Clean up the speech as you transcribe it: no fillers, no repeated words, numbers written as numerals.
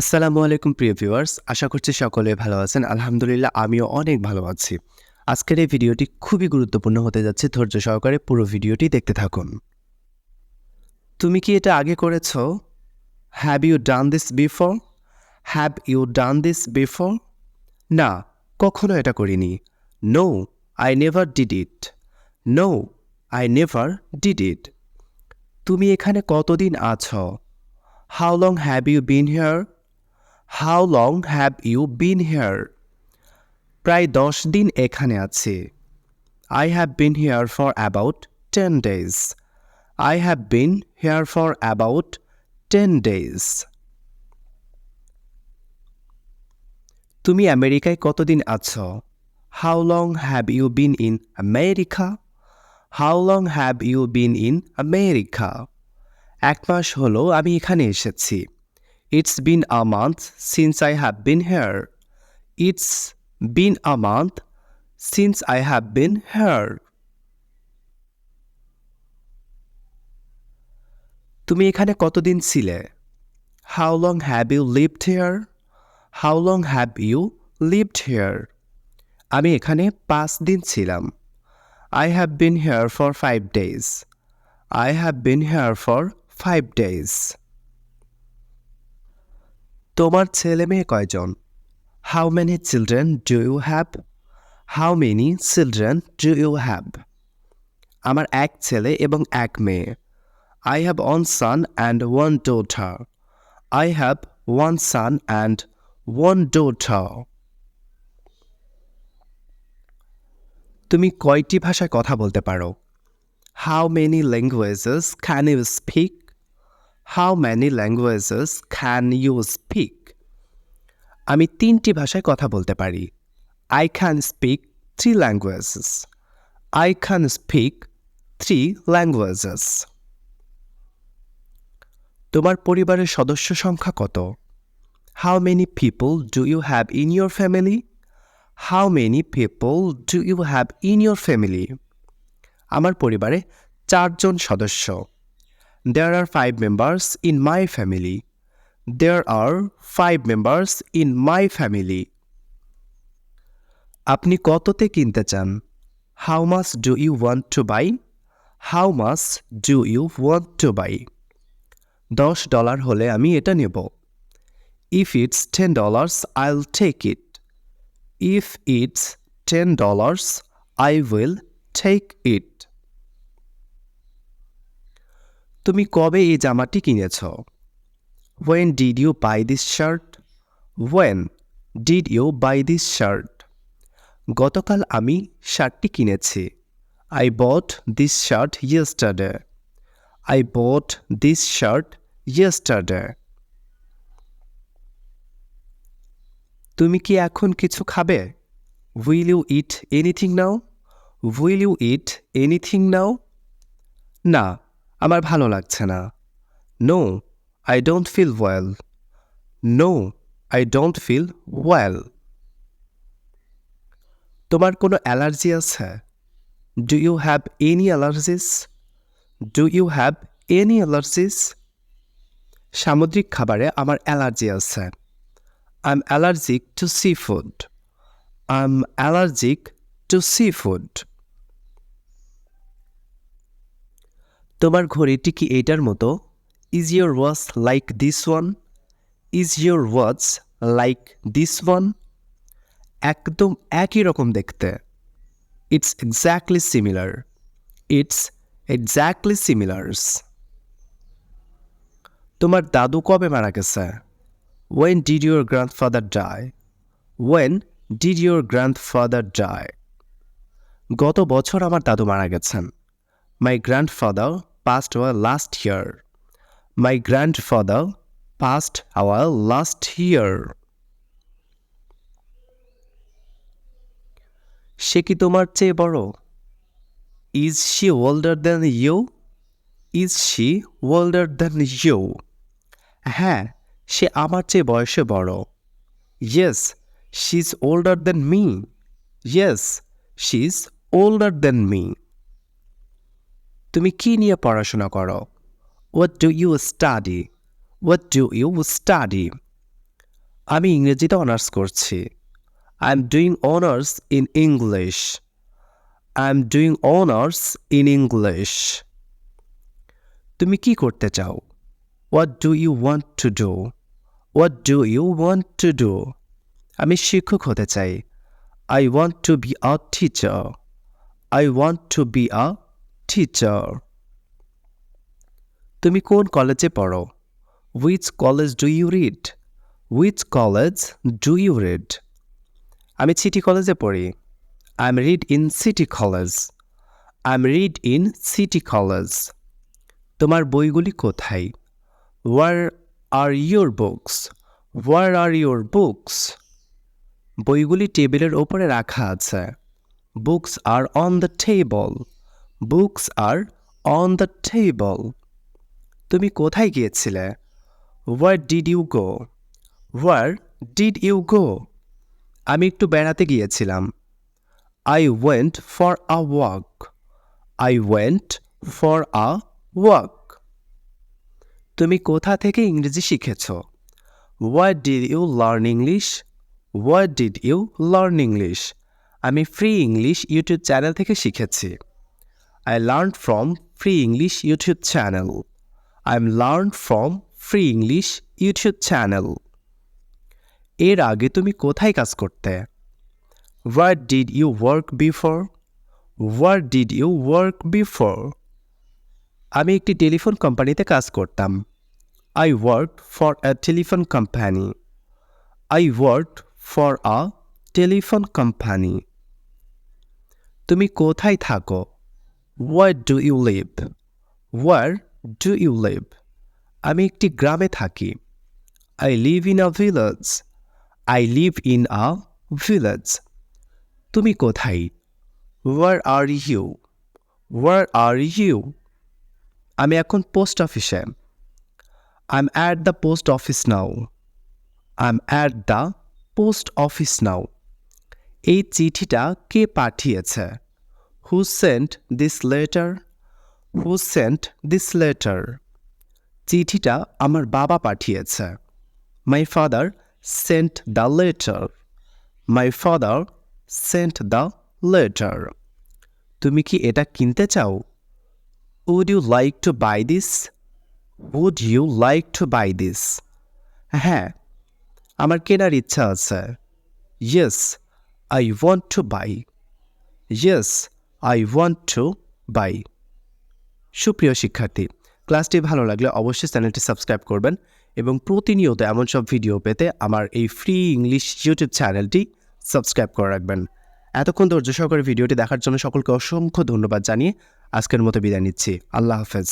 আসসালামু আলাইকুম প্রিয় ভিউয়ার্স, আশা করছি সকলে ভালো আছেন। আলহামদুলিল্লাহ আমিও অনেক ভালো আছি। আজকের এই ভিডিওটি খুবই গুরুত্বপূর্ণ হতে যাচ্ছে। ধৈর্য সহকারে পুরো ভিডিওটি দেখতে থাকুন। তুমি কি এটা আগে করেছো? Have you done this before? Have you done this before? না, কখনো এটা করিনি। No, I never did it. No, I never did it. তুমি এখানে কতদিন আছো? How long have you been here? How long have you been here? প্রায় 10 দিন এখানে আছি। I have been here for about 10 days. I have been here for about 10 days. তুমি আমেরিকায় কতদিন আছো? How long have you been in America? How long have you been in America? 1 মাস হলো আমি এখানে এসেছি। It's been a month since I have been here. It's been a month since I have been here. তুমি এখানে কতদিন ছিলে? How long have you lived here? How long have you lived here? আমি এখানে 5 দিন ছিলাম। I have been here for 5 days. I have been here for 5 days. তোমার ছেলে মেয়ে কয়জন? How many children do you have? How many children do you have? আমার এক ছেলে এবং এক মেয়ে। I have one son and one daughter. I have one son and one daughter. তুমি কয়টি ভাষায় কথা বলতে পারো? How many languages can you speak? How many languages can you speak? আমি 3টি ভাষায় কথা বলতে পারি। I can speak 3 languages. I can speak 3 languages. তোমার পরিবারের সদস্য সংখ্যা কত? How many people do you have in your family? How many people do you have in your family? আমার পরিবারে 4 জন সদস্য। There are 5 members in my family. There are 5 members in my family. আপনি কততে কিনতে চান? How much do you want to buy? How much do you want to buy? $10 হলে আমি এটা নেব। If it's $10, I'll take it. If it's $10, I will take it. তুমি কবে এই জামাটি কিনেছ? When did you buy this shirt? When did you buy this shirt? গতকাল আমি শার্টটি কিনেছি। I bought this shirt yesterday. I bought this shirt yesterday. তুমি কি এখন কিছু খাবে? Will you eat anything now? Will you eat anything now? না, আমার ভালো লাগছে না। No, I don't feel well. No, I don't feel well. তোমার কোনো অ্যালার্জি আছে? Do you have any allergies? Do you have any allergies? সামুদ্রিক খাবারে আমার অ্যালার্জি আছে। I'm allergic to seafood. I'm allergic to seafood. তোমার ঘড়িটি কি এইটার মতো? Is your watch like this one? Is your watch like this one? একদম একই রকম দেখতে। It's exactly similar. It's exactly similar. তোমার দাদু কবে মারা গেছে? When did your grandfather die? When did your grandfather die? গত বছর আমার দাদু মারা গেছেন। My grandfather passed away last year. My grandfather passed away last year. সে কি তোমার চেয়ে বড়? Is she older than you? Is she older than you? হ্যাঁ, সে আমার চেয়ে বয়সে বড়। Yes, she's older than me. Yes, she's older than me. তুমি কি নিয়ে পড়াশোনা করো? What do you study? What do you study? আমি ইংরেজিতে অনার্স করছি। I am doing honours in English. I am doing honours in English. তুমি কি করতে চাও? What do you want to do? What do you want to do? আমি শিক্ষক হতে চাই। I want to be a teacher. I want to be a teacher. তুমি কোন কলেজে পড়ো? Which college do you read? Which college do you read? আমি city কলেজে পড়ি। I'm read in city college. I'm read in city college. তোমার বইগুলি কোথায়? Where are your books? Where are your books? বইগুলি টেবিলের ওপরে রাখা আছে। Books are on the table. Books are on the table. তুমি কোথায় গিয়েছিলে? Where did you go? Where did you go? আমি একটু বেড়াতে গিয়েছিলাম। I went for a walk. I went for a walk. তুমি কোথা থেকে ইংরেজি শিখেছো? Where did you learn English? Where did you learn English? আমি ফ্রি ইংলিশ ইউটিউব চ্যানেল থেকে শিখেছি। I learned from Free English YouTube channel. I'm learned from Free English YouTube channel. এর আগে তুমি কোথায় কাজ করতে? Where did you work before? Where did you work before? আমি একটি টেলিফোন কোম্পানিতে কাজ করতাম। I worked for a telephone company. I worked for a telephone company. তুমি কোথায় থাকো? Where do you live? Where do you live? আমি একটি গ্রামে থাকি। I live in a village. I live in a village. তুমি কোথায়? Where are you? Where are you? আমি এখন পোস্ট অফিসে। I'm at the post office now. I'm at the post office now. এই চিঠিটা কে পাঠিয়েছে? Who sent this letter? Who sent this letter? চিঠিটা আমার বাবা পাঠিয়েছে। My father sent the letter. My father sent the letter. তুমি কি এটা কিনতে চাও? Would you like to buy this? Would you like to buy this? হ্যাঁ, আমার কেনার ইচ্ছা আছে। Yes, I want to buy. Yes, I want to buy. সুপ্রিয় শিক্ষার্থী, ক্লাসটি ভালো লাগলে অবশ্যই চ্যানেলটি সাবস্ক্রাইব করবেন এবং প্রতিনিয়ত এমন সব ভিডিও পেতে আমার এই ফ্রি ইংলিশ ইউটিউব চ্যানেলটি সাবস্ক্রাইব করে রাখবেন। এতক্ষণ ধৈর্য সহকারে ভিডিওটি দেখার জন্য সকলকে অসংখ্য ধন্যবাদ জানিয়ে আজকের মতো বিদায় নিচ্ছি। আল্লাহ হাফেজ।